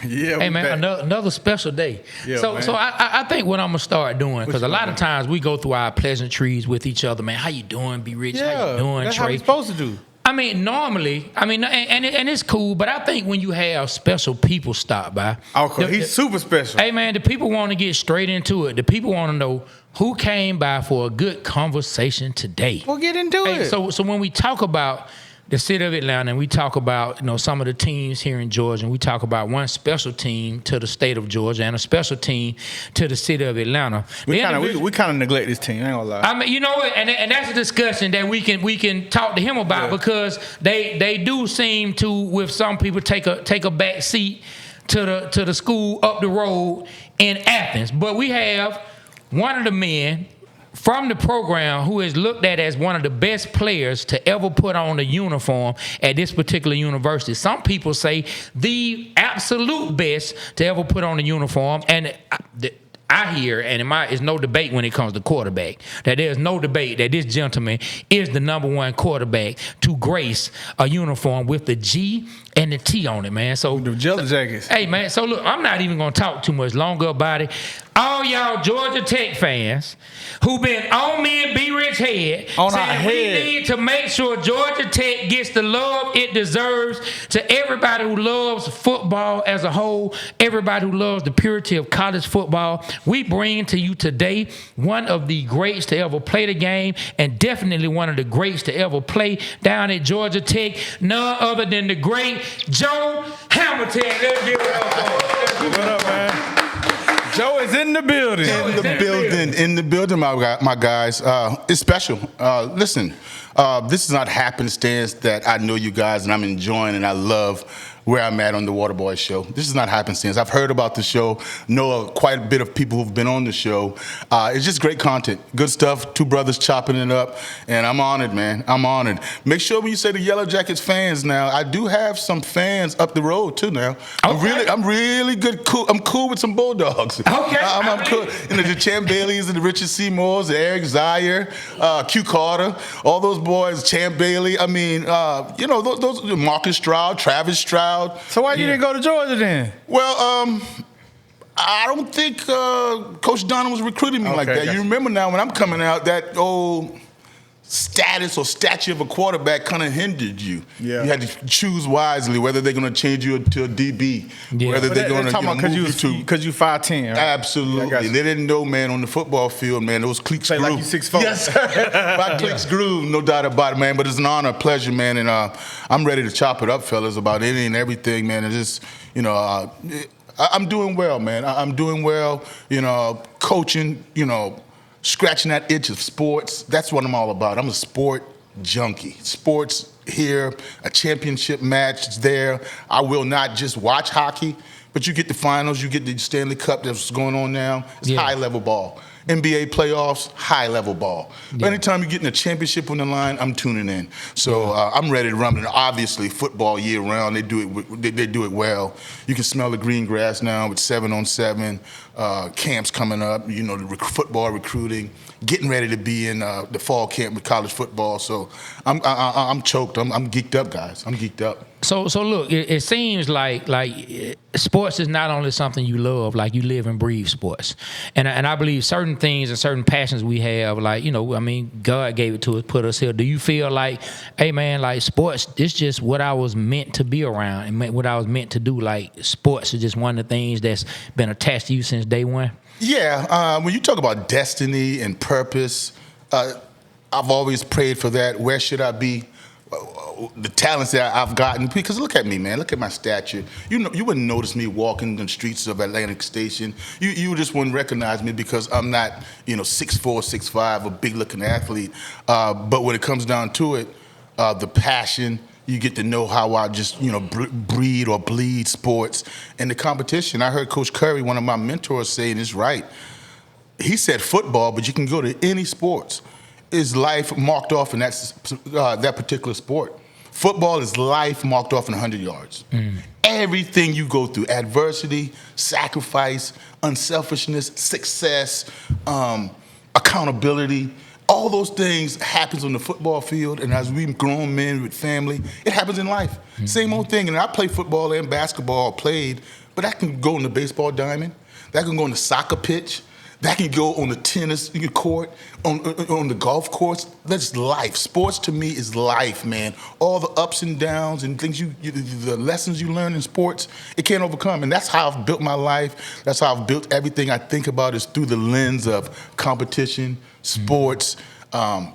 Yeah, hey man, another special day. Yeah, so man. so I think what I'm gonna start doing, because a lot of times we go through our pleasantries with each other, man. How you doing, B Rich? How you doing, that's Trey? how we supposed to do. I mean, normally, and it's cool, but I think when you have special people stop by, He's super special. Hey man, the people want to get straight into it. The people want to know who came by for a good conversation today. We'll get into it. So when we talk about the city of Atlanta, and we talk about some of the teams here in Georgia, and we talk about one special team to the state of Georgia and a special team to the city of Atlanta. We kind of neglect this team. I ain't gonna lie. I mean, you know what, and that's a discussion that we can talk to him about, because they do seem to, with some people, take a back seat to the school up the road in Athens. But we have one of the men from the program who is looked at as one of the best players to ever put on a uniform at this particular university. Some people say the absolute best to ever put on a uniform. And I hear, and it's no debate when it comes to quarterback, that there's no debate that this gentleman is the number one quarterback to grace a uniform with the G and the T on it, man. So the Jelly Jackets. Hey, man, so look, I'm not even going to talk too much longer about it. All y'all Georgia Tech fans who been on me and B Rich head on our saying we need to make sure Georgia Tech gets the love it deserves, to everybody who loves football as a whole, everybody who loves the purity of college football, we bring to you today one of the greats to ever play the game, and definitely one of the greats to ever play down at Georgia Tech, none other than the great Joe Hamilton. Let's give it up. What up, man? Joe is in the building. In the building, my guys. It's special. Listen, this is not happenstance that I know you guys and I'm enjoying and I love where I'm at on the Waterboyz show. This is not happenstance. I've heard about the show, know quite a bit of people who've been on the show. It's just great content, good stuff, two brothers chopping it up, and I'm honored, man. I'm honored. Make sure when you say the Yellow Jackets fans now, I do have some fans up the road too now. Okay. I'm really good. Cool. I'm cool with some Bulldogs. Okay. I'm cool. And the Champ Baileys and the Richard Seymours, the Eric Zaire, Q Carter, all those boys, Champ Bailey. I mean, those Marcus Stroud, Travis Stroud. So why you didn't go to Georgia then? Well, I don't think Coach Donald was recruiting me like that. You remember now when I'm coming out, that old status or stature of a quarterback kind of hindered you. Yeah. You had to choose wisely whether they're going to change you to a DB, whether they're going to move you to. Because you 5'10", right? Absolutely. Yeah, they didn't know, man, on the football field, man, those cliques grew. Like you 6'4". Yes. My cliques grew, no doubt about it, man. But it's an honor, a pleasure, man. And I'm ready to chop it up, fellas, about any and everything, man. And just, I'm doing well, man. I'm doing well, coaching, scratching that itch of sports. That's what I'm all about. I'm a sport junkie. Sports here, a championship match there. I will not just watch hockey, but you get the finals, you get the Stanley Cup that's going on now. It's high-level ball. NBA playoffs, high-level ball. Yeah. Anytime you're getting a championship on the line, I'm tuning in. So I'm ready to run. And obviously, football year-round, they do it well. You can smell the green grass now with 7-on-7, camps coming up, the football recruiting, getting ready to be in the fall camp with college football. So I'm choked. I'm geeked up, guys. I'm geeked up. So look, it seems like sports is not only something you love, like you live and breathe sports. And I believe certain things and certain passions we have, God gave it to us, put us here. Do you feel like, hey man, like sports, it's just what I was meant to be around and what I was meant to do? Like sports is just one of the things that's been attached to you since day one? Yeah, when you talk about destiny and purpose, I've always prayed for that. Where should I be? The talents that I've gotten, because look at me, man. Look at my stature. You wouldn't notice me walking the streets of Atlantic Station. You just wouldn't recognize me because I'm not, 6'4", 6'5", a big-looking athlete. But when it comes down to it, the passion, you get to know how I just, breed or bleed sports. And the competition, I heard Coach Curran, one of my mentors, saying it's right. He said football, but you can go to any sports. Is life marked off in that particular sport? Football is life marked off in 100 yards. Everything you go through, adversity, sacrifice, unselfishness, success, accountability, All those things happens on the football field, and as we grown men with family, it happens in life. Same old thing. And I play football and basketball, played, but that can go on the baseball diamond. That can go on the soccer pitch. That can go on the tennis court, on the golf course. That's life. Sports to me is life, man. All the ups and downs and things the lessons you learn in sports, it can't overcome. And that's how I've built my life. That's how I've built everything I think about is through the lens of competition, sports,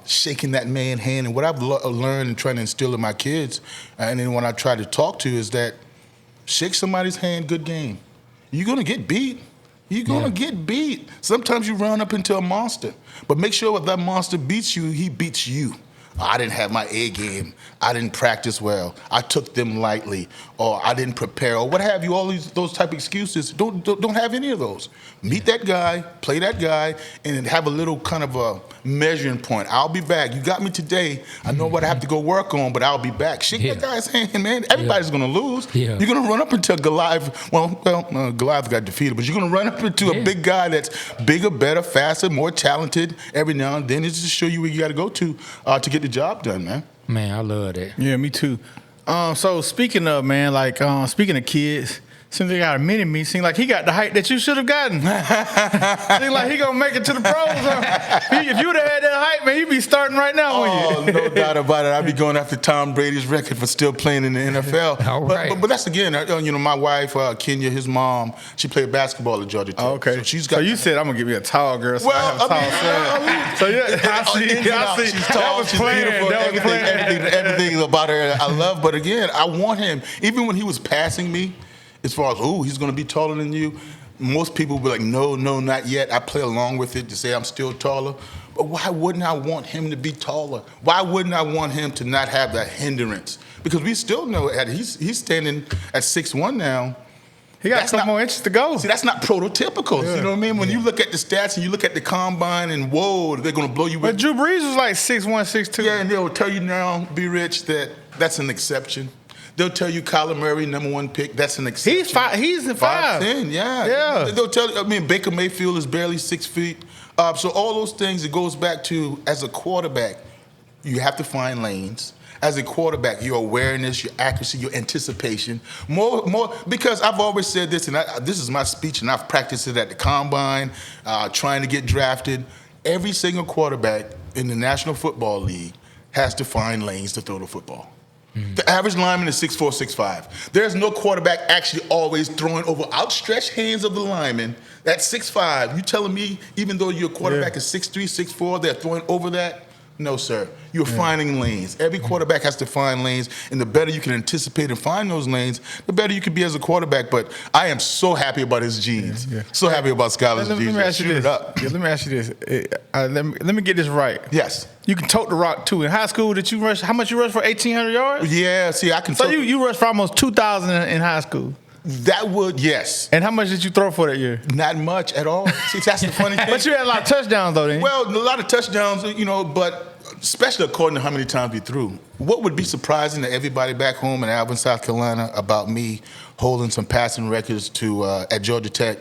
shaking that man's hand. And what I've learned and trying to instill in my kids, and then when I try to talk to, is that shake somebody's hand, good game. You're going to get beat. You're going to get beat. Sometimes you run up into a monster. But make sure if that monster beats you, he beats you. I didn't have my A game. I didn't practice well. I took them lightly, or I didn't prepare, or what have you. All those type of excuses. Don't have any of those. Meet that guy, play that guy, and have a little kind of a measuring point. I'll be back. You got me today. I know what I have to go work on, but I'll be back. Shake that guy's hand, man. Everybody's gonna lose. You're gonna run up into Goliath. Well, Goliath got defeated, but you're gonna run up into a big guy that's bigger, better, faster, more talented. Every now and then, it's just to show you where you got to go to get the job done, man. Man, I love that. Yeah, me too. So speaking of, man, like speaking of kids, seems they got a mini me. Seems like he got the height that you should have gotten. Seems like he gonna make it to the pros. If you would have had that height, man, you'd be starting right now, wouldn't you? No doubt about it. I'd be going after Tom Brady's record for still playing in the NFL. All right. But that's again, my wife, Kenya, his mom, she played basketball at Georgia Tech. Oh, okay. So she's got. So you said I'm gonna give you a tall girl. So Well, I have a tall son. So yeah, I see. She's tall. She's beautiful. Everything about her I love. But again, I want him. Even when he was passing me, as far as, he's going to be taller than you, most people will be like, no, not yet. I play along with it to say I'm still taller. But why wouldn't I want him to be taller? Why wouldn't I want him to not have that hindrance? Because we still know he's standing at 6'1" now. He got a couple more inches to go. See, that's not prototypical. Yeah. You know what I mean? When you look at the stats and you look at the combine and, whoa, they're going to blow you. But Drew Brees was like 6'1", 6'2". Yeah, and they'll tell you now, B. Rich, that's an exception. They'll tell you Kyler Murray, #1 pick, that's an exception. He's 5'10", yeah. They'll tell you, Baker Mayfield is barely 6 feet. So all those things, it goes back to, as a quarterback, you have to find lanes. As a quarterback, your awareness, your accuracy, your anticipation, more because I've always said this, and this is my speech, and I've practiced it at the combine, trying to get drafted. Every single quarterback in the National Football League has to find lanes to throw the football. The average lineman is 6'4", 6'5". There's no quarterback actually always throwing over outstretched hands of the lineman. That's 6'5". You telling me even though your quarterback is 6'3", 6'4", they're throwing over that? No, sir. You're finding lanes. Every quarterback has to find lanes, and the better you can anticipate and find those lanes, the better you can be as a quarterback. But I am so happy about his genes. So happy about Skyler's genes. Let me ask you this. Let me ask you this. Let me get this right. Yes. You can tote the rock too. In high school, did you rush? How much you rushed for 1,800 yards? Yeah. See, I can. So you rushed for almost 2,000 in high school. That would, yes. And how much did you throw for that year? Not much at all. See, that's the funny thing. But you had a lot of touchdowns, though, didn't you? Well, a lot of touchdowns, but especially according to how many times we threw. What would be surprising to everybody back home in Alvin, South Carolina, about me holding some passing records at Georgia Tech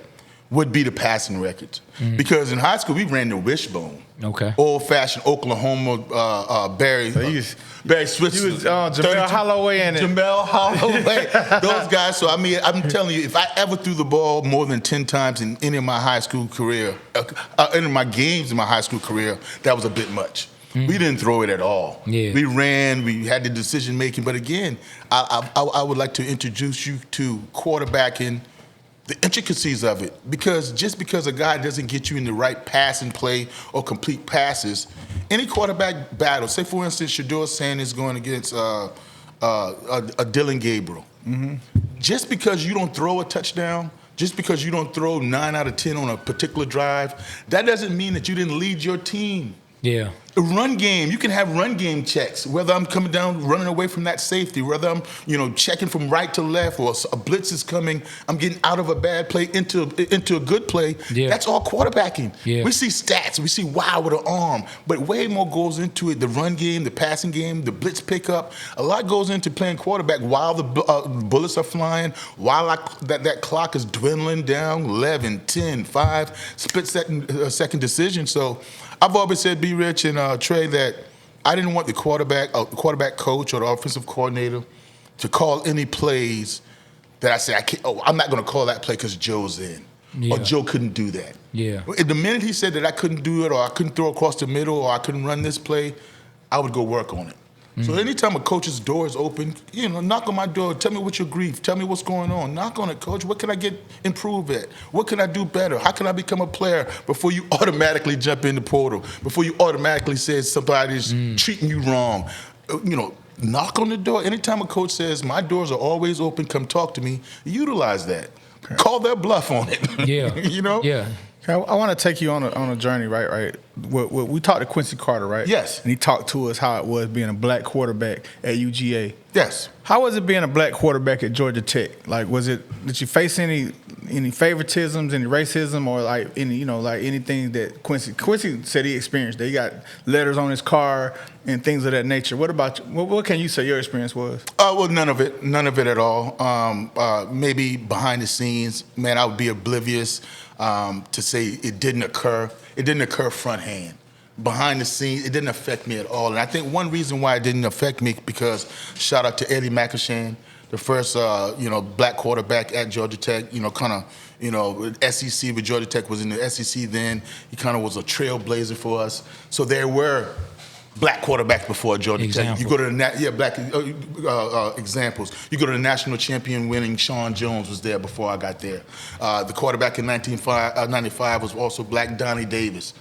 would be the passing records. Because in high school, we ran the wishbone. Okay. Old-fashioned Oklahoma Barry Switzer. You was Jamel Holloway in it. Jamel Holloway. Those guys. So, I'm telling you, if I ever threw the ball more than 10 times in any of my high school career, any of my games in my high school career, that was a bit much. We didn't throw it at all. Yeah. We ran. We had the decision-making. But again, I would like to introduce you to quarterbacking, the intricacies of it, because just because a guy doesn't get you in the right pass and play or complete passes, any quarterback battle, say for instance, Shedeur Sanders going against a Dylan Gabriel, just because you don't throw a touchdown, just because you don't throw 9 out of 10 on a particular drive, that doesn't mean that you didn't lead your team. Yeah. A run game, you can have run game checks, whether I'm coming down, running away from that safety, whether I'm, checking from right to left, or a blitz is coming, I'm getting out of a bad play into a good play. Yeah. That's all quarterbacking. Yeah. We see stats, we see wow with an arm, but way more goes into it. The run game, the passing game, the blitz pickup, a lot goes into playing quarterback while the bullets are flying, while that clock is dwindling down, 11, 10, 5, split second decision. So I've always said, B. Rich and Trey, that I didn't want the quarterback coach or the offensive coordinator to call any plays that I say, I'm not going to call that play because Joe's in. Yeah. Or Joe couldn't do that. Yeah. The minute he said that I couldn't do it, or I couldn't throw across the middle, or I couldn't run this play, I would go work on it. So anytime a coach's door is open, knock on my door. Tell me what your grief. Tell me what's going on. Knock on it, coach. What can I improve at? What can I do better? How can I become a player before you automatically jump in the portal? Before you automatically say somebody's treating you wrong? Knock on the door. Anytime a coach says, my doors are always open, come talk to me, utilize that. Okay. Call their bluff on it. Yeah. Yeah. I want to take you on a journey, right? We talked to Quincy Carter, right? Yes. And he talked to us how it was being a black quarterback at UGA. Yes. How was it being a black quarterback at Georgia Tech? Like, did you face any favoritisms, any racism, or anything that Quincy said he experienced? That he got letters on his car and things of that nature. What about you? What can you say your experience was? Well, none of it at all. Maybe behind the scenes, man, I would be oblivious to say it didn't occur. It didn't occur front hand. Behind the scenes, it didn't affect me at all. And I think one reason why it didn't affect me, because shout out to Eddie McElshan, the first black quarterback at Georgia Tech. SEC, but Georgia Tech was in the SEC then. He kind of was a trailblazer for us. So there were black quarterbacks before Georgia Tech. You go to the examples. You go to the national champion winning Sean Jones was there before I got there. The quarterback in 1995 was also black, Donnie Davis.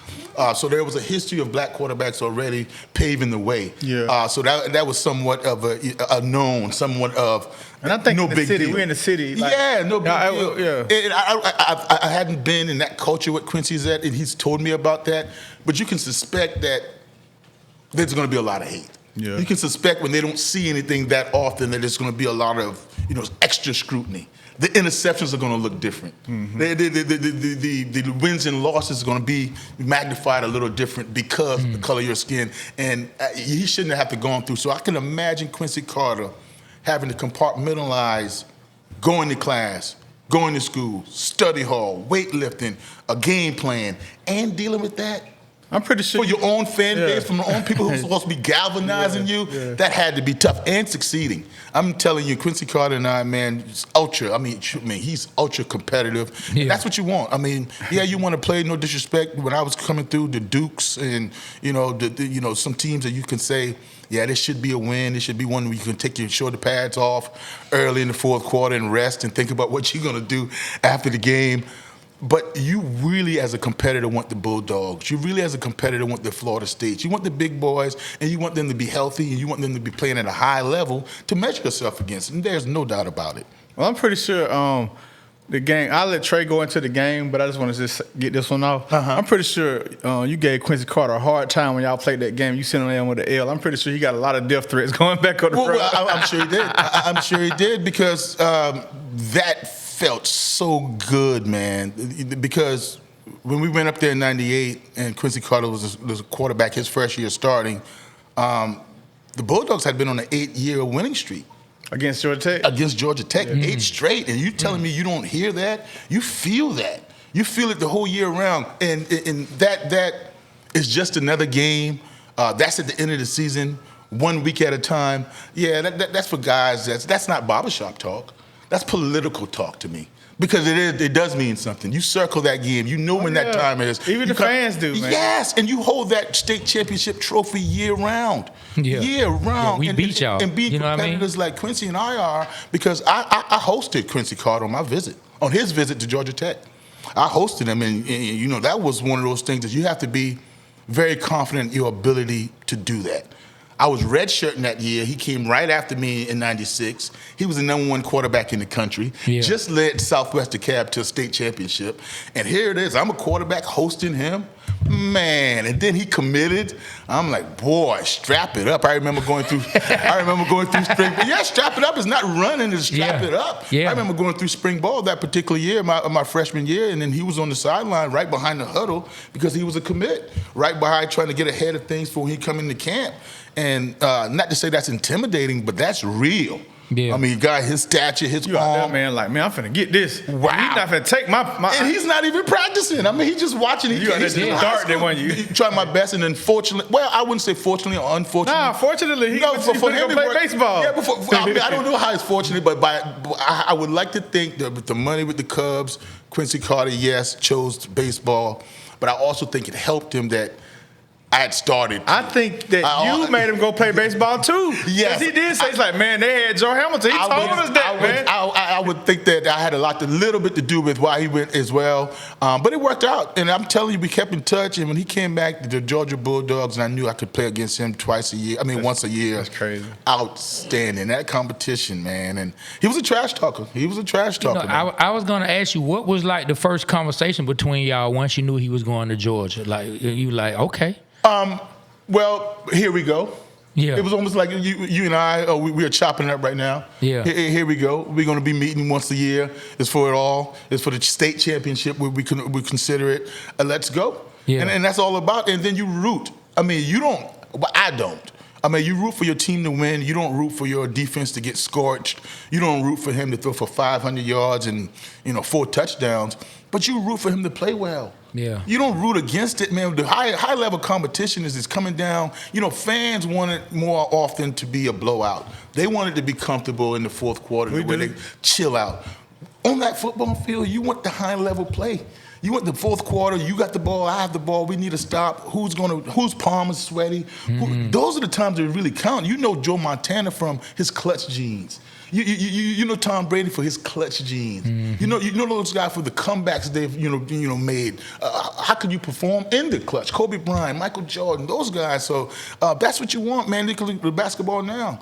So there was a history of black quarterbacks already paving the way. Yeah. So that was somewhat of a known, somewhat of. And I think no in the big city, deal. we're in the city. No big deal. And I hadn't been in that culture what Quincy's at, and he's told me about that. But you can suspect that there's going to be a lot of hate. Yeah. You can suspect when they don't see anything that often that there's going to be a lot of extra scrutiny. The interceptions are going to look different. Mm-hmm. The wins and losses are going to be magnified a little different because of the color of your skin. And he shouldn't have to go through. So I can imagine Quincy Carter having to compartmentalize going to class, going to school, study hall, weightlifting, a game plan, and dealing with that. I'm pretty sure for your own fan base, from your own people who's supposed to be galvanizing you, that had to be tough and succeeding. I'm telling you, Quincy Carter and I, man, is ultra. I mean, he's ultra competitive. Yeah. That's what you want. I mean, you want to play. No disrespect. When I was coming through the Dukes and some teams that you can say, this should be a win. This should be one where you can take your shoulder pads off early in the fourth quarter and rest and think about what you're gonna do after the game. But you really, as a competitor, want the Bulldogs. You really, as a competitor, want the Florida States. You want the big boys, and you want them to be healthy, and you want them to be playing at a high level to measure yourself against. And there's no doubt about it. Well, I'm pretty sure the game, I'll let Trey go into the game, but I just want to just get this one off. I'm pretty sure you gave Quincy Carter a hard time when y'all played that game. You sitting there with the L. I'm pretty sure he got a lot of death threats going back on the road. Well, I'm sure he did. I'm sure he did because that felt so good, man, because when we went up there in '98 and Quincy Carter was a quarterback his first year starting, the Bulldogs had been on an 8-year winning streak. Against Georgia Tech? Against Georgia Tech, 8 straight. And you telling me you don't hear that? You feel that. You feel it the whole year round. And that is just another game. That's at the end of the season, 1 week at a time. Yeah, that's for guys. That's not barbershop talk. That's political talk to me. Because it does mean something. You circle that game. You know when that time is. Even the fans do, man. Yes, and you hold that state championship trophy year round. Yeah. Year round. Yeah, we beat y'all. And being competitors like Quincy and I are, because I hosted Quincy Carter on his visit to Georgia Tech. I hosted him, and that was one of those things that you have to be very confident in your ability to do that. I was redshirting that year. He came right after me in '96. He was the #1 quarterback in the country. Yeah. Just led Southwest DeKalb to a state championship. And here it is. I'm a quarterback hosting him. Man, and then he committed. I'm like, boy, strap it up. I remember going through spring. Yeah, strap it up. It's not running, it's strap it up. Yeah. I remember going through spring ball that particular year, my freshman year, and then he was on the sideline right behind the huddle because he was a commit, right behind trying to get ahead of things for when he come into camp. And not to say that's intimidating, but that's real. Yeah. I mean, he got his stature, his You out there, arm. man, like, man, I'm finna get this. Wow. He's not finna take my And he's not even practicing. I mean, he's just watching. You out there He's in just high darting school. when you- Trying my best, and unfortunately, well, I wouldn't say fortunately or unfortunately. Nah, fortunately, he for him to to play work- baseball. Yeah, I don't know how it's fortunate, but I would like to think that with the money with the Cubs, Quincy Carter, yes, chose baseball, but I also think it helped him that I had started. I think that you made him go play baseball too. Yes. 'Cause he did say, he's like, man, they had Joe Hamilton. He told us that, man. I would think that I had a little bit to do with why he went as well. But it worked out. And I'm telling you, we kept in touch. And when he came back to the Georgia Bulldogs, and I knew I could play against him once a year. That's crazy. Outstanding. That competition, man. And he was a trash talker. Man. I was going to ask you, what was like the first conversation between y'all once you knew he was going to Georgia? Like, you like, okay. Well, here we go. Yeah. It was almost like you and I, we are chopping it up right now. Yeah. Here we go. We're going to be meeting once a year. It's for it all. It's for the state championship where we consider it. Let's go. Yeah. And that's all about. And then you root. I mean, you don't. But I don't. I mean, you root for your team to win. You don't root for your defense to get scorched. You don't root for him to throw for 500 yards and 4 touchdowns. But you root for him to play well. Yeah. You don't root against it, man. The high level competition is coming down. Fans want it more often to be a blowout. They want it to be comfortable in the fourth quarter, where they chill out. On that football field, you want the high level play. You want the fourth quarter. You got the ball. I have the ball. We need to stop. Whose palm is sweaty? Those are the times that really count. You know Joe Montana from his clutch genes. You know Tom Brady for his clutch genes. You know those guys for the comebacks they've made. How could you perform in the clutch? Kobe Bryant, Michael Jordan, those guys. So that's what you want, man. Look at the basketball now.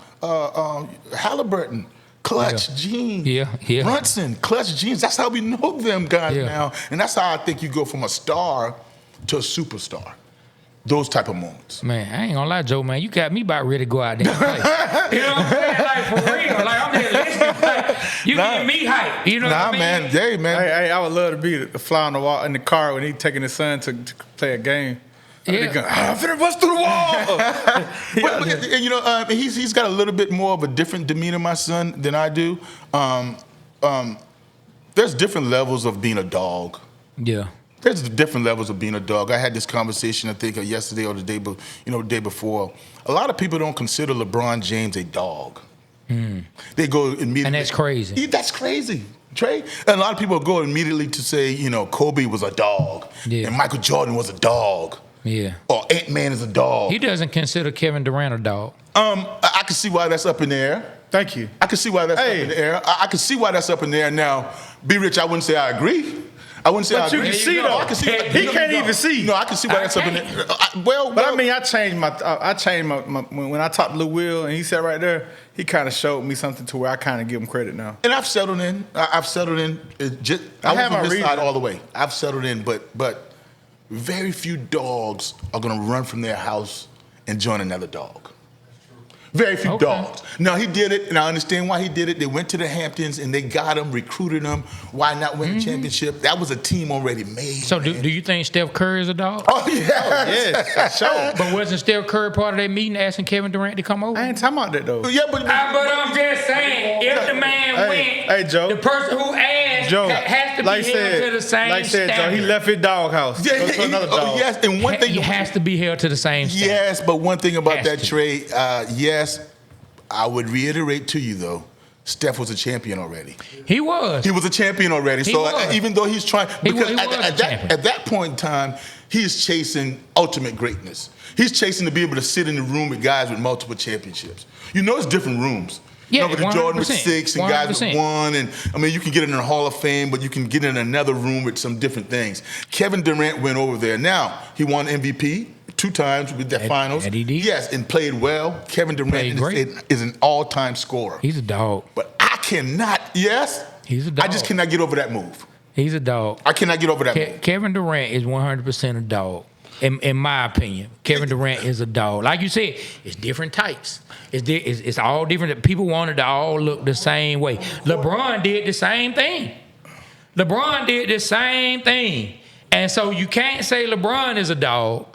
Halliburton. Clutch genes. Yeah. Brunson, clutch genes. That's how we know them guys Yeah. now. And that's how I think you go from a star to a superstar. Those type of moments. Man, I ain't gonna lie, Joe, man. You got me about ready to go out there and play. You know what I'm saying? Like, for real. Like, I'm here listening. Like, you getting me hype. You know what I mean? Man. Hey, man. Hey, I would love to be the fly on the wall in the car when he taking his son to play a game. Yeah. I'm finna bust through the wall. But he's got a little bit more of a different demeanor, my son, than I do. There's different levels of being a dog. Yeah. There's different levels of being a dog. I had this conversation, I think, yesterday or the day before. A lot of people don't consider LeBron James a dog. They go immediately. And that's crazy. That's crazy, Trey. And a lot of people go immediately to say, Kobe was a dog. Yeah. And Michael Jordan was a dog. Yeah. Or Ant-Man is a dog. He doesn't consider Kevin Durant a dog. I can see why that's up in the air. Thank you. I can see why that's up in the air. I can see why that's up in the air. Now, be rich, I wouldn't say I agree. I wouldn't say But I you agree. can see, though. I can see. He can't even see. No, I can see why that's up in the air. But I mean, I changed my when I talked to Lil Will and he sat right there, he kind of showed me something to where I kind of give him credit now. And I've settled in. I have my reason side all the way. I've settled in, but very few dogs are going to run from their house and join another dog. Very few dogs. Now, he did it, and I understand why he did it. They went to the Hamptons, and they got him, recruited him. Why not win a championship? That was a team already made. So do you think Steph Curry is a dog? Oh, yeah. Yes, sure. But wasn't Steph Curry part of that meeting asking Kevin Durant to come over? I ain't talking about that, though. Yeah, but I'm just saying, if the man went, Joe. the person who asked Joe, has to be held to the same like said, Joe, standard. he left his doghouse. Go to another dog. yes, and one thing He has to be held to the same standard. Yes, but one thing about Has that to. trade, yes, I would reiterate to you though, Steph was a champion already. He was. He was a champion already. He So was. even though he's trying, because he was a champion. at that point in time, he is chasing ultimate greatness. He's chasing to be able to sit in the room with guys with multiple championships. It's different rooms. Yeah, the Jordan with 100%, 6 and guys with 100%. 1, and I mean you can get in the Hall of Fame, but you can get in another room with some different things. Kevin Durant went over there. Now he won MVP 2 times with the finals. and he did. Yes, and played well. Kevin Durant is an all-time scorer. He's a dog. But I cannot. Yes, He's a dog. I just cannot get over that move. He's a dog. I cannot get over that move. Kevin Durant is 100% a dog. In my opinion, Kevin Durant is a dog. Like you said, it's different types. It's all different. People wanted to all look the same way. LeBron did the same thing. And so you can't say LeBron is a dog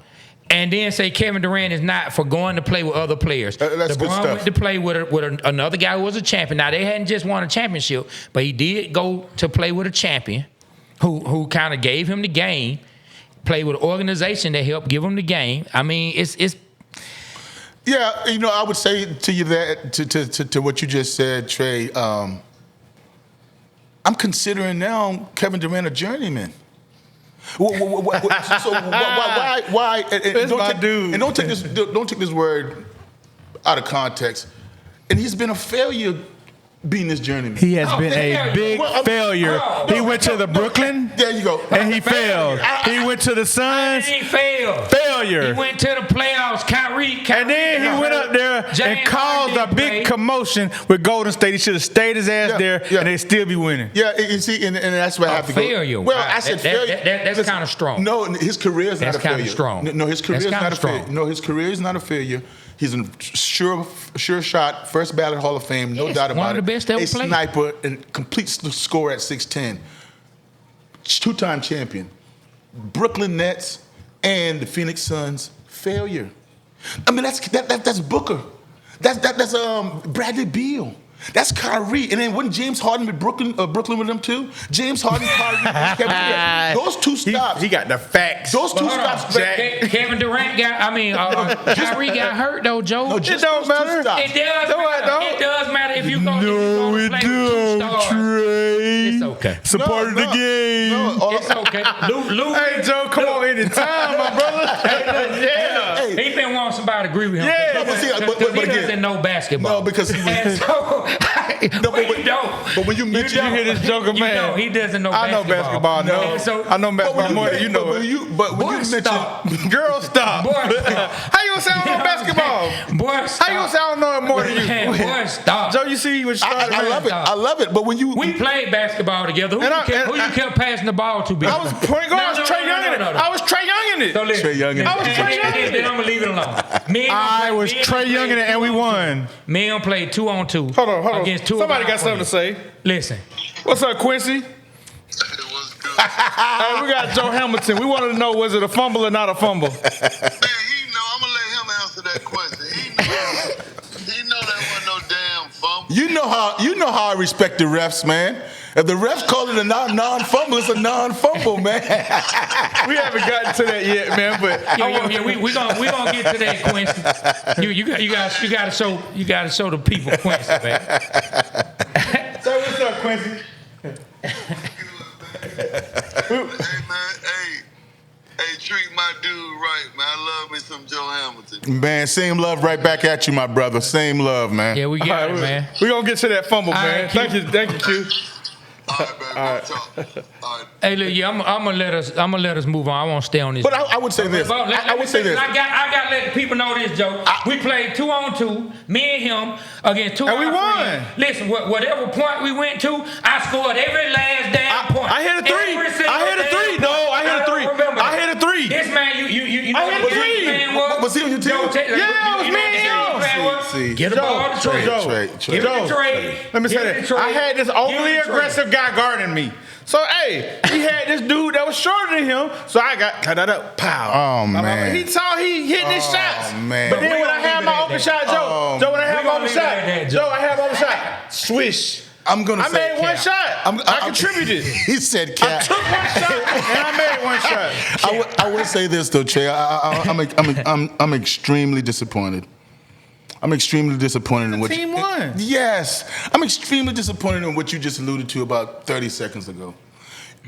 and then say Kevin Durant is not for going to play with other players. That's good LeBron stuff. went to play with another guy who was a champion. Now, they hadn't just won a championship, but he did go to play with a champion who kind of gave him the game, played with an organization that helped give him the game. I mean, it's Yeah, I would say to you that to what you just said, Trey. I'm considering now Kevin Durant a journeyman. So why? And my dude. And don't take this word out of context. And he's been a failure being this journeyman. He has been a big failure. He went to the Brooklyn. There you go. And he failed. He went to the Suns. he failed. Failure. He went to the playoffs. Kyrie And then he went up there and caused a big commotion with Golden State. He should have stayed his ass there, and they'd still be winning. Yeah, you see, and that's where I have to go. Failure. Well, I said failure. That's kind of strong. No, his career is not a failure. That's kind of strong. No, his career is That's not kinda a failure. strong. No, his career is not a failure. He's a sure shot, first ballot Hall of Fame, no doubt about it. One of the best ever played. A sniper and complete score at 6'10". Two-time champion. Brooklyn Nets and the Phoenix Suns failure. I mean, that's Booker. That's Bradley Beal. That's Kyrie. And then wasn't James Harden with Brooklyn with them too? James Harden, Kyrie, Kevin Durant. Those two stops. He got the facts. Those two stops. Kevin Durant Kyrie got hurt though, Joe. No, It just don't those two matter. stops. It does matter. It does matter if you go. No, if you it go play with two don't, stars. Trey. It's okay. Supported the game. No, It's okay. Lou, Hey, Joe, come on anytime, my brother. Yeah. Hey. he been wanting somebody to agree with him. Yeah. No, but see, but he again- doesn't know basketball. No, because he And was. so, No, but you don't. But when you mention don't. You hear this joker, You man? don't. He doesn't know I know basketball. No, And so, I know basketball more than you know it. But when Boy, you mention, stop. Girl, stop. Boy, stop. How you gonna say I don't know basketball? Boy, stop. How you gonna say I don't know it more than you? Boy, stop. Joe, you see what you started. I love it. I love it. But when you, We played basketball together. Who you kept passing the ball to? I was point guard. I was Trey Young in it. I was Trey Young in it. So listen, Trey Young in it. I was Trey Young in Then it. I'm gonna leave it alone. I was Trey Young in it, and we won. Me and him played 2-on-2. Hold on. Against two Somebody of our got something to friends. say. Listen. What's up, Quincy? What's good? We got Joe Hamilton. We wanted to know, was it a fumble or not a fumble? Man, he know. I'm gonna let him answer that question. He know that wasn't no damn fumble. you know how I respect the refs, man. If the refs call it a non-fumble, it's a non-fumble, man. We haven't gotten to that yet, man. But We gonna get to that, Quincy. You gotta show the people, Quincy, man. So what's up, Quincy? Hey man, hey, treat my dude right, man. I love me some Joe Hamilton. Man, same love right back at you, my brother. Same love, man. Yeah, we got it, man. We're gonna get to that fumble, All man. right, Thank you, Q. All right, baby. All talk. All right. Hey, look, yeah, I'm gonna let us move on. I won't stay on this. But I would say this. I would say this. I got to let the people know this, Joe. We played 2-on-2, me and him against two. And of we our won. friends. Listen, whatever point we went to, I scored every last damn point. I hit a three. Every single I hit a three. damn No, point. I hit a don't three. remember I that. hit a three. This man, you I know hit what a three. his man was? Was he on your team? Joe, Yeah, it was me and him. See, Get the ball to Trey. Trey. Give it to Trey. Let me Give say it that. to Trey. I had this Give overly it to Trey. aggressive guy guarding me. So, hey, he had this dude that was shorter than him. So I got cut that up. Pow. Oh, man. He saw he hitting his shots. man. But then We when I gonna had leave it my at open that. shot, Joe, when I had We my gonna open leave it at shot, that, Joe, I had my open shot. Swish. I'm gonna I say made one shot. I contributed. He said I cat. took one shot and I made one shot. I would say this though, Trey. I'm extremely disappointed. I'm extremely disappointed in what Team won. Yes, I'm extremely disappointed in what you just alluded to about 30 seconds ago.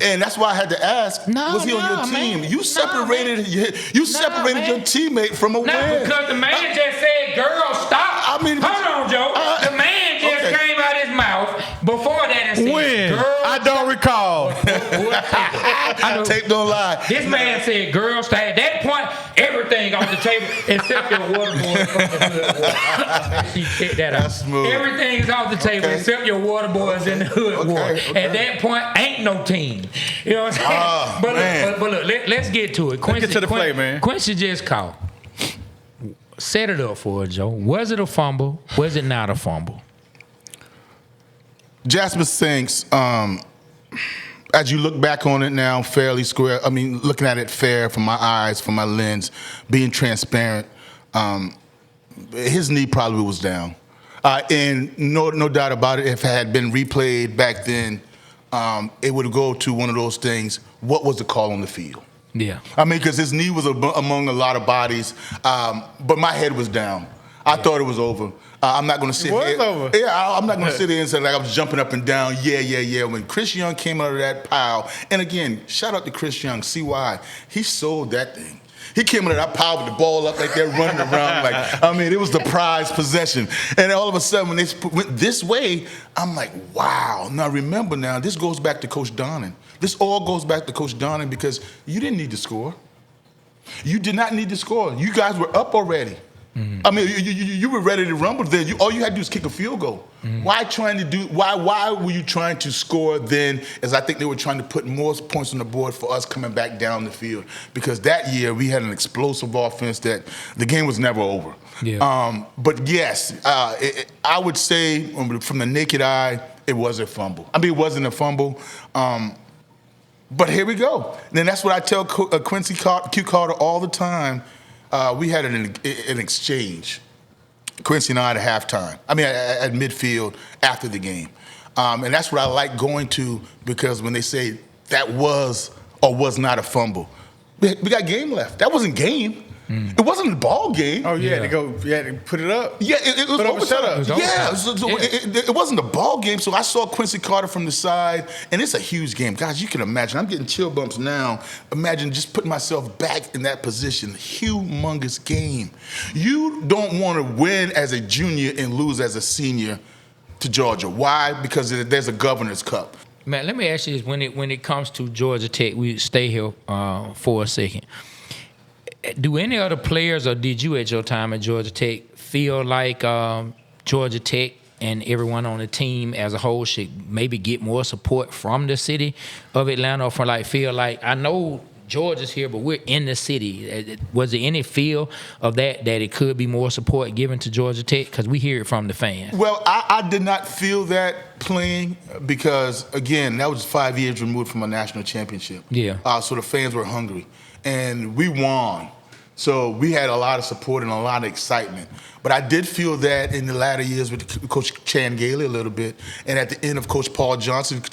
And that's why I had to ask, was he on your team? Man. You separated man. your teammate from a Not win. because the man just said, "Girl, stop." I mean, hold on, Joe. The man just okay. came out his mouth before that and said, When? "Girl, I don't recall. I know. Tape don't lie. This man said, "Girl, stay." At that point, everything off the table except your water boy from the hood water. She checked that out. That's smooth. Everything's off the table Okay. except your water boys in the hood Okay, water. okay. At that point, ain't no team. You know what I'm saying? Oh, but man. look, let's get to it. Quincy, get to the play, man. Quincy just called. Set it up for us, Joe. Was it a fumble? Was it not a fumble? Jasper Sinks, as you look back on it now, fairly square. I mean, looking at it fair from my eyes, from my lens, being transparent. His knee probably was down, and no doubt about it. If it had been replayed back then, it would go to one of those things. What was the call on the field? Yeah. I mean, because his knee was among a lot of bodies, but my head was down. I thought it was over. I'm not going to sit here. Over. Yeah, I'm not going to sit here and say like I was jumping up and down. Yeah. When Chris Young came out of that pile, and again, shout out to Chris Young. See why? He sold that thing. He came out of that pile with the ball up like they're running around. Like, I mean, it was the prized possession. And all of a sudden, when they went this way, I'm like, wow. Now, remember now, this goes back to Coach Donnan. This all goes back to Coach Donnan because you didn't need to score. You did not need to score. You guys were up already. Mm-hmm. I mean, you were ready to rumble then. All you had to do is kick a field goal. Mm-hmm. Why were you trying to score then, as I think they were trying to put more points on the board for us coming back down the field? Because that year we had an explosive offense that the game was never over. Yeah. But yes, I would say from the naked eye, it was a fumble. I mean, it wasn't a fumble. But here we go. And that's what I tell Quincy Q. Carter all the time. We had an exchange, Quincy and I at halftime. I mean, at midfield after the game. And that's what I like going to because when they say that was or was not a fumble, we got game left. That wasn't game. It wasn't a ball game. Oh, you had to put it up? Yeah, it was overtime. It wasn't a ball game. So I saw Quincy Carter from the side, and it's a huge game. Guys, you can imagine. I'm getting chill bumps now. Imagine just putting myself back in that position. Humongous game. You don't want to win as a junior and lose as a senior to Georgia. Why? Because there's a Governor's Cup. Man, let me ask you this. When it comes to Georgia Tech, we stay here for a second. Do any other players, or did you at your time at Georgia Tech feel like Georgia Tech and everyone on the team as a whole should maybe get more support from the city of Atlanta, or feel like, I know Georgia's here, but we're in the city? Was there any feel of that it could be more support given to Georgia Tech? Because we hear it from the fans. Well, I did not feel that playing because, again, that was 5 years removed from a national championship. Yeah. So the fans were hungry. And we won. So we had a lot of support and a lot of excitement. But I did feel that in the latter years with Coach Chan Gailey a little bit, and at the end of Coach Paul Johnson's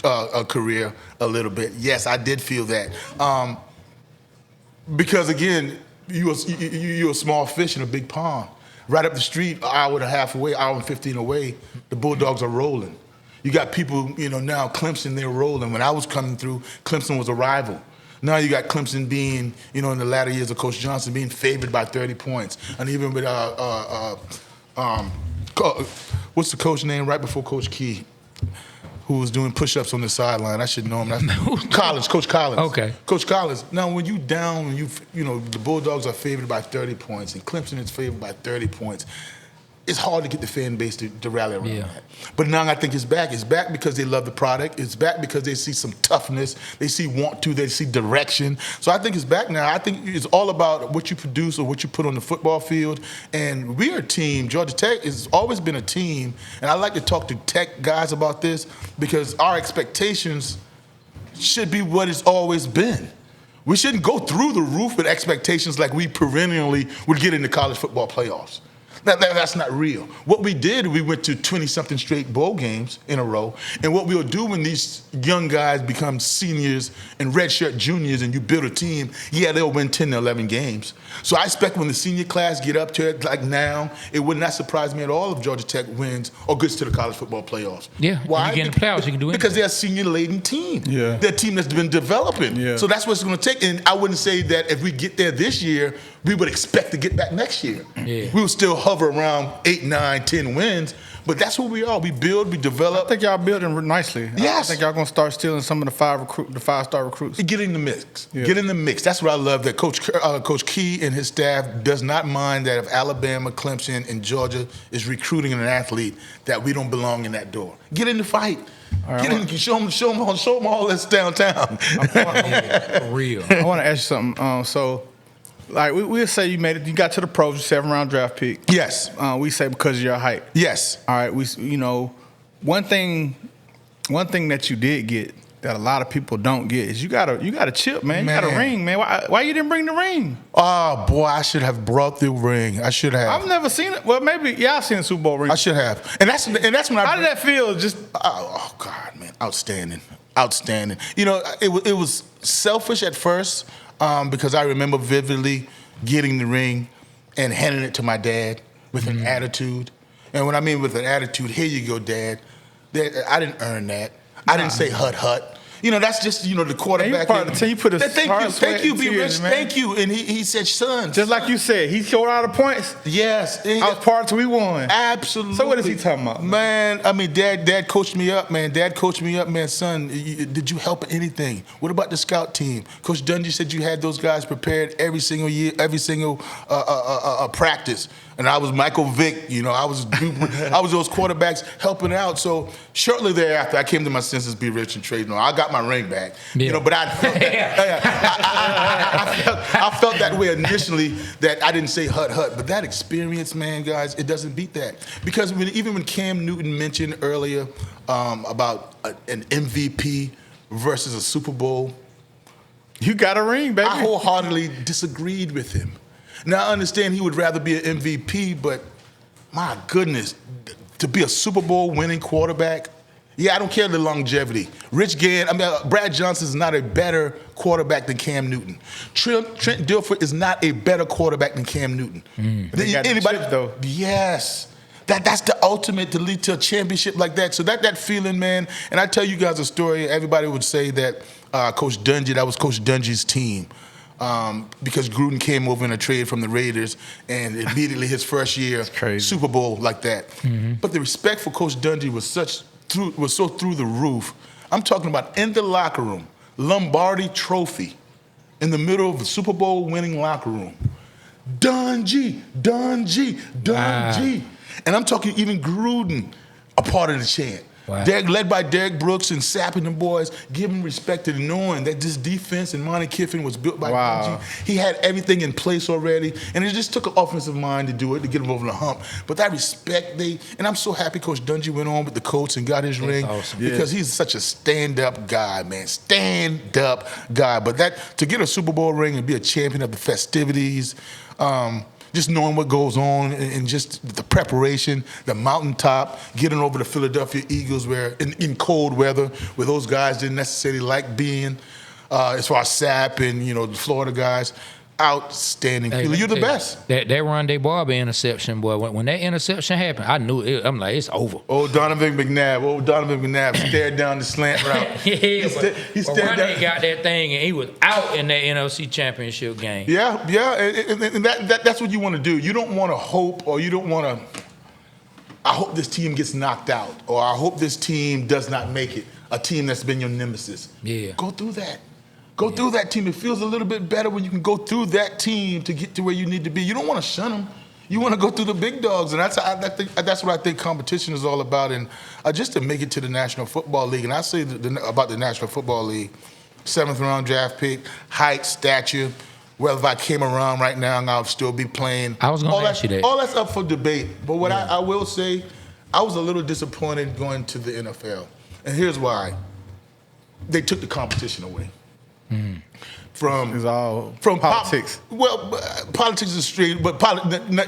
career a little bit. Yes, I did feel that. Because, again, you're a small fish in a big pond. Right up the street, an hour and a half away, hour and 15 away, the Bulldogs are rolling. You got people, now Clemson, they're rolling. When I was coming through, Clemson was a rival. Now you got Clemson being, in the latter years of Coach Johnson, being favored by 30 points. And even with, what's the coach name right before Coach Key, who was doing push-ups on the sideline? I should know him. That's Coach Collins. Okay. Coach Collins. Now, when you down, the Bulldogs are favored by 30 points, and Clemson is favored by 30 points. It's hard to get the fan base to rally around that. But now I think it's back. It's back because they love the product. It's back because they see some toughness. They see they see direction. So I think it's back now. I think it's all about what you produce or what you put on the football field. And we're a team. Georgia Tech has always been a team. And I like to talk to Tech guys about this because our expectations should be what it's always been. We shouldn't go through the roof with expectations like we perennially would get in the college football playoffs. That's not real. What we did, we went to 20-something straight bowl games in a row. And what we'll do when these young guys become seniors and redshirt juniors and you build a team, they'll win 10 to 11 games. So I expect when the senior class get up to it like now, it would not surprise me at all if Georgia Tech wins or gets to the college football playoffs. Yeah, why? You get in the playoffs, you can do it. Because they're a senior-laden team. Yeah. They're a team that's been developing. Yeah. So that's what it's going to take. And I wouldn't say that if we get there this year, we would expect to get back next year. Yeah. We will still hover around 8, 9, 10 wins, but that's who we are. We build, we develop. I think y'all building nicely. Yes. I think y'all gonna start stealing some of the five-star recruits. Get in the mix. Yeah. Get in the mix. That's what I love, that Coach Key and his staff does not mind that if Alabama, Clemson, and Georgia is recruiting an athlete, that we don't belong in that door. Get in the fight. Right, Get in, show them all this downtown. For real. I want to ask you something. So, like we'll say you made it, you got to the pros, you 7th-round draft pick. Yes. We say because of your height. Yes. All right. One thing that you did get that a lot of people don't get is you got a chip, man. You got a ring, man. Why you didn't bring the ring? Oh, boy, I should have brought the ring. I should have. I've never seen it. Well, maybe, I've seen a Super Bowl ring. I should have. And that's when I... How did that feel? Just... Oh, God, man. Outstanding. You know, it was selfish at first because I remember vividly getting the ring and handing it to my dad with an attitude. And what I mean with an attitude, here you go, Dad. I didn't earn that. I didn't say hut. You know, that's just, the quarterback. You put a Thank you, be rich, thank you. And he said, son. Just like you said, he showed out of points. Yes. I was part of it, we won. Absolutely. So what is he talking about? Man, I mean, Dad coached me up, man. Son, did you help anything? What about the scout team? Coach Dungy said you had those guys prepared every single year, every single practice. And I was Michael Vick, I was those quarterbacks helping out. So shortly thereafter, I came to my senses, be rich and trade. I got my ring back, but I felt I felt that way initially, that I didn't say hut. But that experience, man, guys, it doesn't beat that. Because even when Cam Newton mentioned earlier about an MVP versus a Super Bowl, you got a ring, baby. I wholeheartedly disagreed with him. Now, I understand he would rather be an MVP, but my goodness, to be a Super Bowl winning quarterback, I don't care the longevity. Brad Johnson is not a better quarterback than Cam Newton. Trent Dilfer is not a better quarterback than Cam Newton. Anybody, though. Yes. That's the ultimate to lead to a championship like that. So that feeling, man, and I tell you guys a story, everybody would say that Coach Dungy, that was Coach Dungy's team. Because Gruden came over in a trade from the Raiders, and immediately his first year Super Bowl like that. Mm-hmm. But the respect for Coach Dungy was so through the roof. I'm talking about in the locker room, Lombardi Trophy, in the middle of the Super Bowl winning locker room. Dungy. And I'm talking even Gruden, a part of the chant. Wow. Led by Derek Brooks and Sapp and the boys, giving respect to knowing that this defense in Monte Kiffin was built by Reggie. He had everything in place already, and it just took an offensive mind to do it, to get him over the hump. But that respect, and I'm so happy Coach Dungy went on with the Colts and got his ring, awesome. Because he's such a stand-up guy, man. Stand-up guy. But to get a Super Bowl ring and be a champion of the festivities, just knowing what goes on and just the preparation, the mountaintop, getting over the Philadelphia Eagles where in cold weather where those guys didn't necessarily like being, as far as Sapp and, the Florida guys. Outstanding. Hey, you're the best. That Rondé Barber interception, boy, when that interception happened, I knew it. I'm like, it's over. Donovan McNabb stared down the slant route. He stared down. Got that thing, and he was out in that NFC Championship game. Yeah, and that's what you want to do. You don't want to hope, or you don't want to, I hope this team gets knocked out, or I hope this team does not make it, a team that's been your nemesis. Yeah. Go through that. Go through that team. It feels a little bit better when you can go through that team to get to where you need to be. You don't want to shun them. You want to go through the big dogs, and that's what I think competition is all about. And just to make it to the National Football League, and I say about the National Football League, 7th round draft pick, height, stature. Well, if I came around right now, I'll still be playing. I was going to ask you that. All that's up for debate. But what I will say, I was a little disappointed going to the NFL, and here's why. They took the competition away. From politics. Politics is straight, but not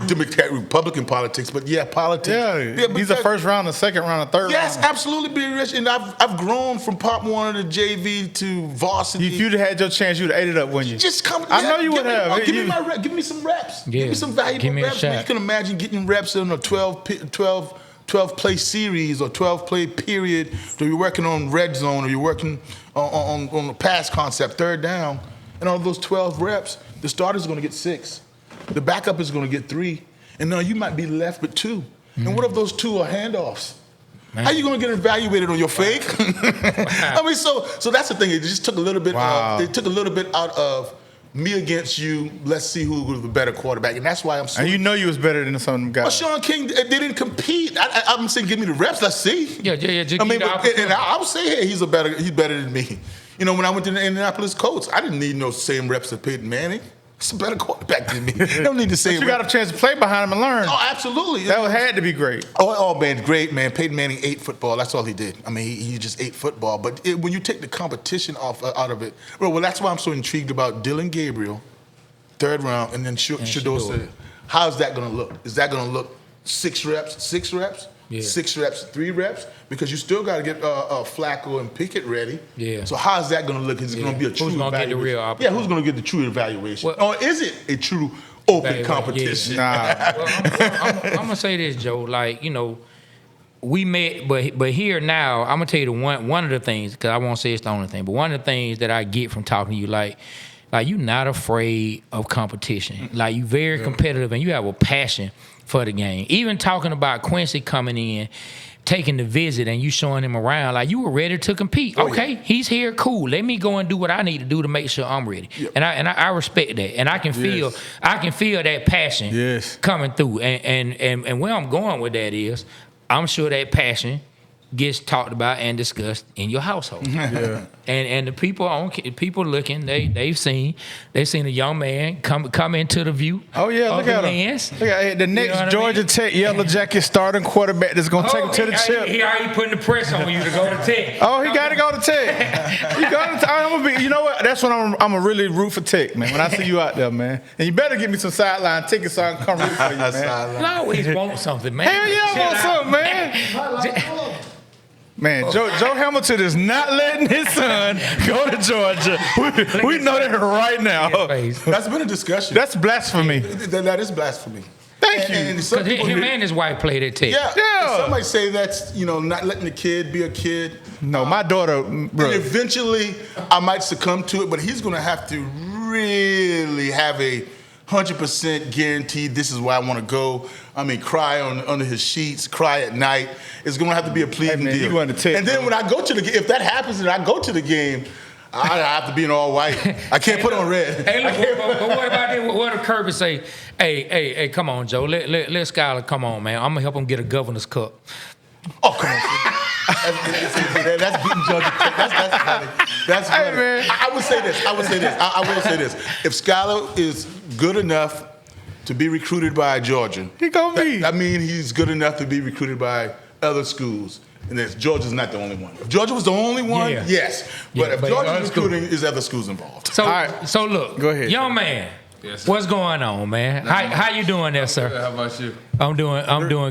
Democratic Republican politics, but politics. Yeah, he's a first round, a second round, a third round. Yes, absolutely, being rich, and I've grown from Pop Warner to JV to varsity. If you'd had your chance, you'd have ate it up, wouldn't you? Just come. I know you would have. Give me some reps. Yeah. Give me some valuable reps. Man, you can imagine getting reps in a 12-play series or 12-play period. So you're working on red zone, or you're working on the pass concept, third down, and all those 12 reps, the starter's going to get 6. The backup is going to get 3. And now you might be left with 2. Mm-hmm. And what if those 2 are handoffs? Man. How are you going to get evaluated on your fake? I mean, so that's the thing. It just took a little bit they took a little bit out of me against you, let's see who was the better quarterback. And that's why I'm so... And you was better than some of them guys. Well, Sean King, they didn't compete. I'm saying give me the reps, let's see. Yeah. I would say, hey, he's better than me. When I went to the Indianapolis Colts, I didn't need no same reps as Peyton Manning. It's a better quarterback than me. You don't need to say You got a chance to play behind him and learn. Oh, absolutely. That had to be great. Oh, man, great, man. Peyton Manning ate football. That's all he did. I mean, he just ate football. But when you take the competition out of it, well, that's why I'm so intrigued about Dylan Gabriel, 3rd round, and then Shador said, how's that going to look? Is that going to look 6 reps? 6 reps? Yeah. 6 reps, 3 reps, because you still got to get Flacco and Pickett ready. Yeah. So how's that going to look? Is it going to be a true evaluation? Who's going to get the real opportunity? Yeah, who's going to get the true evaluation? Or is it a true open competition? Yeah. Nah. Well, I'm going to say this, Joe. Like, we met, but here now, I'm going to tell you one of the things, because I won't say it's the only thing, but one of the things that I get from talking to you, like you're not afraid of competition. Like, you're very competitive, and you have a passion for the game. Even talking about Quincy coming in, taking the visit, and you showing him around, like, you were ready to compete. He's here, cool. Let me go and do what I need to do to make sure I'm ready. Yep. And I respect that, and I can feel that passion coming through. And where I'm going with that is, I'm sure that passion gets talked about and discussed in your household. Yeah. And the people looking, they've seen a young man come into the view. Oh yeah, look at him. Look at the next Georgia Tech Yellow Jacket starting quarterback that's gonna take him to the chip. He already putting the pressure on you to go to Tech. Oh, he got to go to Tech. I'm gonna be. You know what? That's when I'm gonna really root for Tech, man. When I see you out there, man. And you better give me some sideline tickets so I can come root for you, man. I always want something, man. Hell yeah, I want something, man. Man, Joe Hamilton is not letting his son go to Georgia. We know that right now. That's been a discussion. That's blasphemy. That is blasphemy. Thank you. Because him and his wife played at Tech. Yeah. Somebody say that's, not letting the kid be a kid. No, my daughter, bro. And eventually, I might succumb to it, but he's going to have to really have a 100% guaranteed this is where I want to go. I mean, cry under his sheets, cry at night. It's going to have to be a pleading deal. You going to Tech, and then when I go to the game, if that happens and I go to the game, I have to be in all white. I can't put on red. Hey, look, but what about this? What if Kirby say, hey, come on, Joe. Let Skylar come on, man. I'm going to help him get a governor's cup. Oh, come on. That's beating Georgia Tech. That's funny. That's funny. Hey, man. I will say this. I will say this. If Skylar is good enough to be recruited by Georgia, he gonna be. I mean, he's good enough to be recruited by other schools. And Georgia's not the only one. If Georgia was the only one, yes. But if Georgia's recruiting, is other schools involved. So look, go ahead, young man. Yes, what's going on, man? How you doing there, sir? How about you? I'm doing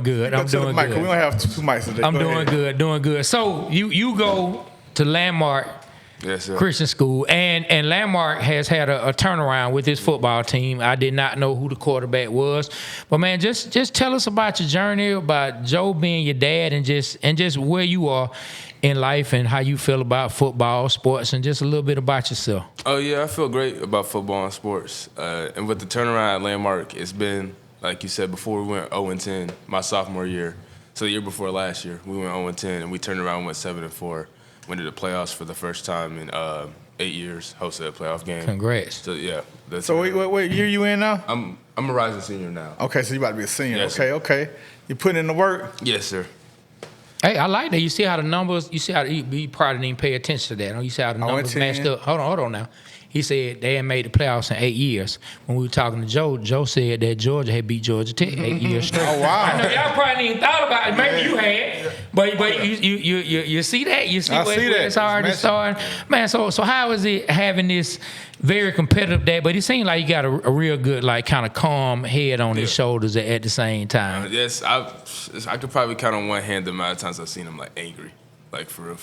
good. I'm doing good. We don't have 2 mics today. I'm doing good. So you go to Landmark Christian School, and Landmark has had a turnaround with his football team. I did not know who the quarterback was, but man, just tell us about your journey, about Joe being your dad, and just where you are in life and how you feel about football, sports, and just a little bit about yourself. Oh yeah, I feel great about football and sports, and with the turnaround at Landmark, it's been like you said before. We went 0-10 my sophomore year, so the year before last year we went 0-10, and we turned around and went 7-4. Went to the playoffs for the first time in 8 years, hosted a playoff game. Congrats. So yeah. So what year you in now? I'm a rising senior now. Okay, so you about to be a senior. Yes, okay. You putting in the work? Yes, sir. Hey, I like that. You see how the numbers, you probably didn't even pay attention to that. You see how the numbers matched up. Hold on now. He said they had made the playoffs in 8 years. When we were talking to Joe said that Georgia had beat Georgia Tech 8 years straight. Oh, wow. I know y'all probably didn't thought about it. Maybe you had. But you see that? You see where it's already starting? Man, so how is it having this very competitive day? But it seems like you got a real good, like, kind of calm head on his shoulders at the same time. Yes, I could probably count on one hand the amount of times I've seen him, like, angry. Like, for real.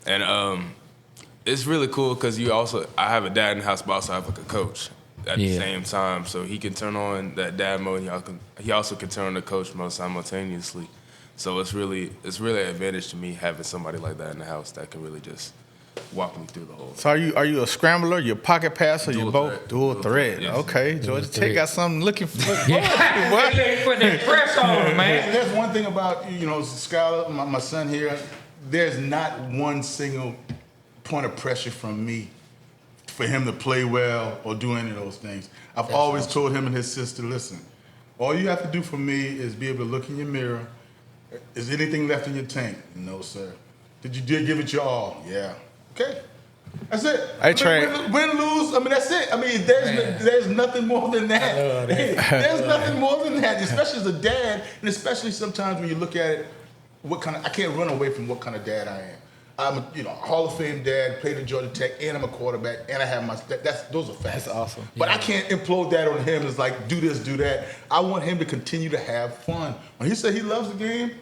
And, it's really cool because I have a dad in the house, but I also have like a coach at the same time, so he can turn on that dad mode. And he also can turn on the coach mode simultaneously. So it's really an advantage to me having somebody like that in the house that can really just walk me through the whole. So are you a scrambler? You a pocket passer? You both dual threat? Yes. Okay, Georgia Tech got something looking for. They put that press on him, man. There's one thing about Skylar, my son here. There's not one single point of pressure from me for him to play well or do any of those things. I've always told him and his sister, listen, all you have to do for me is be able to look in your mirror. Is anything left in your tank? No, sir. Did you give it your all? Yeah. Okay. That's it. Hey, Trey. Win, lose. I mean, that's it. I mean, there's nothing more than that. There's nothing more than that, especially as a dad, and especially sometimes when you look at it, I can't run away from what kind of dad I am. I'm a Hall of Fame dad, played at Georgia Tech, and I'm a quarterback, and I have those are facts. That's awesome. But I can't implode that on him. It's like, do this, do that. I want him to continue to have fun. When he said he loves the game,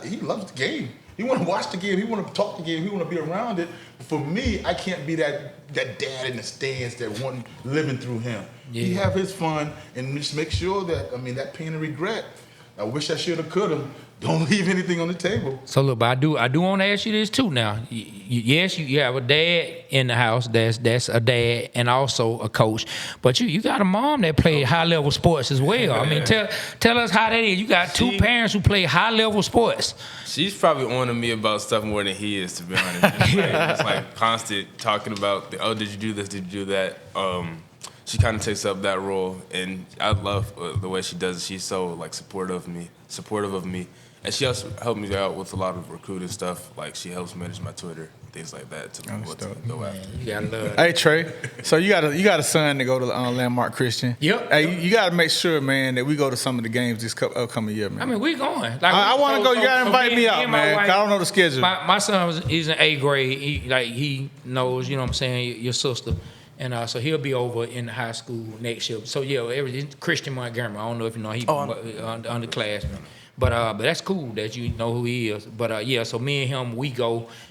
he loves the game. He want to watch the game. He want to talk the game. He want to be around it. For me, I can't be that dad in the stands that living through him. Yeah. He have his fun and just make sure that, that pain and regret. I wish I should have, could have. Don't leave anything on the table. So look, but I do want to ask you this too. Now, yes, you have a dad in the house. That's a dad and also a coach. But you got a mom that played high level sports as well. I mean, tell us how that is. You got two parents who play high level sports. She's probably on to me about stuff more than he is, to be honest. It's like constant talking about, did you do this? Did you do that? She kind of takes up that role, and I love the way she does it. She's so supportive of me. And she also helped me out with a lot of recruiting stuff. Like, she helps manage my Twitter, things like that, to what to go after. You gotta love Hey, Trey, so you got a son to go to Landmark Christian. Yep. Hey, you got to make sure, man, that we go to some of the games this upcoming year, man. I mean, we going. I want to go. You got to invite me out, man, because I don't know the schedule. My son, he's in 8th grade. He knows, you know what I'm saying, your sister. And so he'll be over in high school next year. So, yeah, Christian Montgomery. I don't know if you know, he underclassman. But that's cool that you know who he is. But so me and him,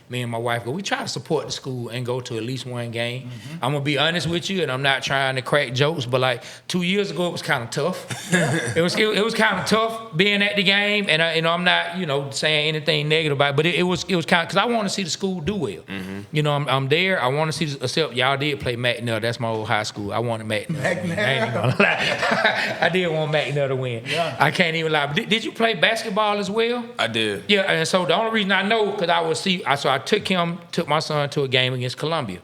me and my wife go. We try to support the school and go to at least one game. Mm-hmm. I'm gonna be honest with you, and I'm not trying to crack jokes, but 2 years ago it was kind of tough. it was kind of tough being at the game, and I'm not saying anything negative about it, but it was kind of, because I want to see the school do well. Mm-hmm. I'm there. I want to see, except y'all did play McNair. That's my old high school. I wanted McNair. I ain't gonna lie. I did want McNair to win. Yeah. I can't even lie. But did you play basketball as well? I did. Yeah, and so the only reason I know, because I would see, I took my son to a game against Columbia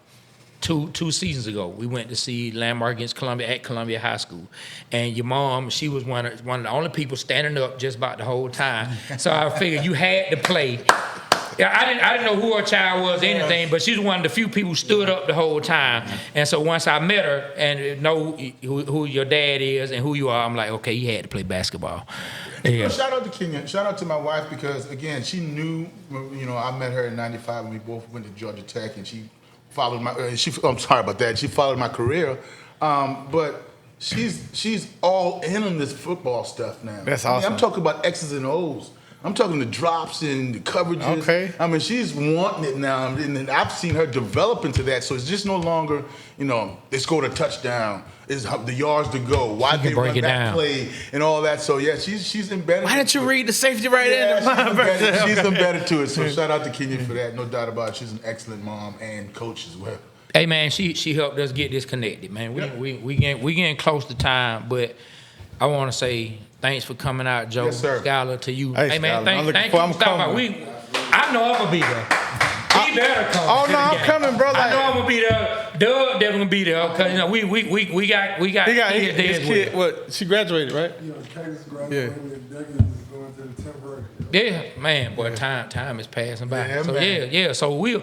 two seasons ago. We went to see Landmark against Columbia at Columbia High School, and your mom, she was one of the only people standing up just about the whole time. So I figured you had to play. Yeah, I didn't know who her child was or anything, but she's one of the few people who stood up the whole time. And so once I met her and know who your dad is and who you are, I'm like, okay, you had to play basketball. Yeah. Shout out to Kenya. Shout out to my wife, because again, she knew. I met her in '95 when we both went to Georgia Tech, and she followed my. I'm sorry about that. She followed my career, but she's all in on this football stuff now. That's awesome. I'm talking about X's and O's. I'm talking the drops and the coverages. Okay. I mean, she's wanting it now, and I've seen her develop into that. So it's just no longer, they scored a touchdown. It's the yards to go. Why they run that down. Play and all that. So yeah, she's embedded. Why didn't you read the safety right in? She's embedded to it. So shout out to Kenya for that. No doubt about it. She's an excellent mom and coach as well. Hey man, she helped us get this connected, man. We getting close to time, but I want to say thanks for coming out, Joe. Yes, sir. Skylar, to you. Hey man, thank you for stopping by. I know I'm gonna be there. He better come. Oh no, I'm coming, bro. I know I'm gonna be there. Doug definitely gonna be there, because we got his kid. What? She graduated, right? Cadence graduated. And Devin is going to the 10th grade. Yeah, man, boy, time is passing by. Yeah, so man. yeah. So we'll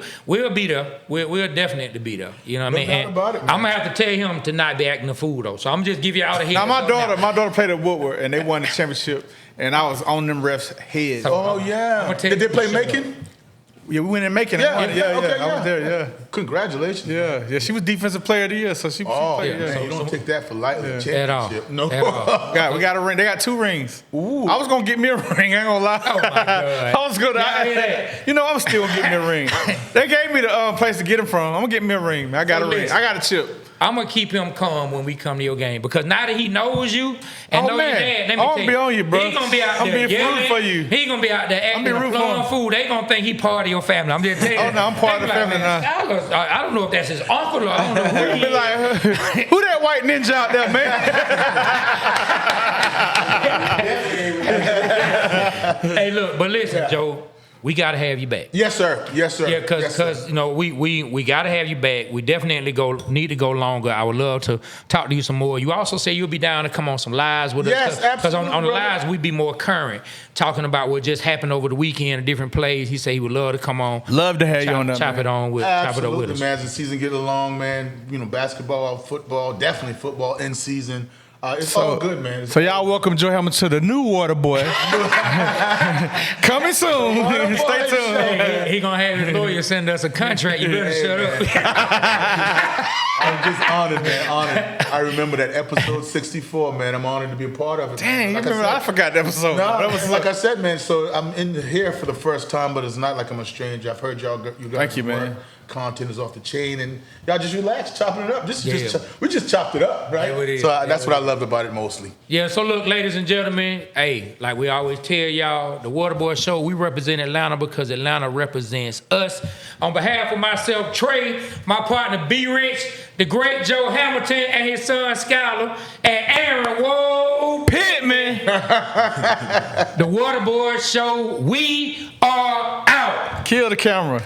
be there. We'll definitely be there. You know what I mean? doubt about it, man. I'm gonna have to tell him to not be acting a fool though. So I'm just give you all the heads. Now my daughter played at Woodward, and they won the championship, and I was on them refs' heads. Oh yeah. Did they play Macon? Yeah, we went in Macon. Yeah, I was there. Yeah. Congratulations. Yeah. She was defensive player of the year, so she played. Man, you don't take that for lightly. At all. No. We got a ring. They got 2 rings. Ooh. I was gonna get me a ring. I ain't gonna lie. Oh my God. I was gonna. I'm still gonna get me a ring. They gave me the place to get them from. I'm gonna get me a ring. Man. I got a ring. I got a chip. I'm gonna keep him calm when we come to your game, because now that he knows you and your dad, I'm gonna be on you, bro. He gonna be out I'm there. being rooting for you. He gonna be out there acting a plum fool. They gonna think he part of your family. I'm just telling you. Oh no, I'm part of the family now. I don't know if that's his uncle or I don't know who he be like, who that white ninja out there, man? Hey, look, but listen, Joe. we gotta have you back. Yes, sir. Yes, sir. Yeah, Yes, sir. because you know we gotta have you back. We definitely need to go longer. I would love to talk to you some more. You also say you'll be down to come on some lives with Yes, us. Because on the absolutely, lives we be more current, talking about what just happened over the weekend in different plays. He said he would love to come on. Love to have you on there, Chop man. it on with chop it up with Absolutely, us. man. As the season get along, man, you know, basketball, football, definitely football in season. It's all good, man. It's So y'all welcome Joe Hamilton to the new Waterboy. Coming soon. Waterboy Stay tuned. He gonna have his lawyer send us a contract. You better shut up. I'm just honored, man. Honored. I remember that episode 64, man. I'm honored to be a part of it. Dang, you Like remember? I forgot the episode. No, That was like I said, man. So I'm in here for the first time, but it's not like I'm a stranger. I've heard you guys. Thank you, man. work. Content is off the chain, and y'all just relax, chopping it up. Yeah. We just chopped it up, right? Yeah, it is. So Yeah, that's what I loved about it mostly. Yeah, so look, ladies and gentlemen, hey, like we always tell y'all, the Waterboy Show, we represent Atlanta because Atlanta represents us. On behalf of myself, Trey, my partner, B. Rich, the great Joe Hamilton, and his son, Skylar, and Aaron, whoa, Pittman. the Waterboy Show, we are out. Kill the camera.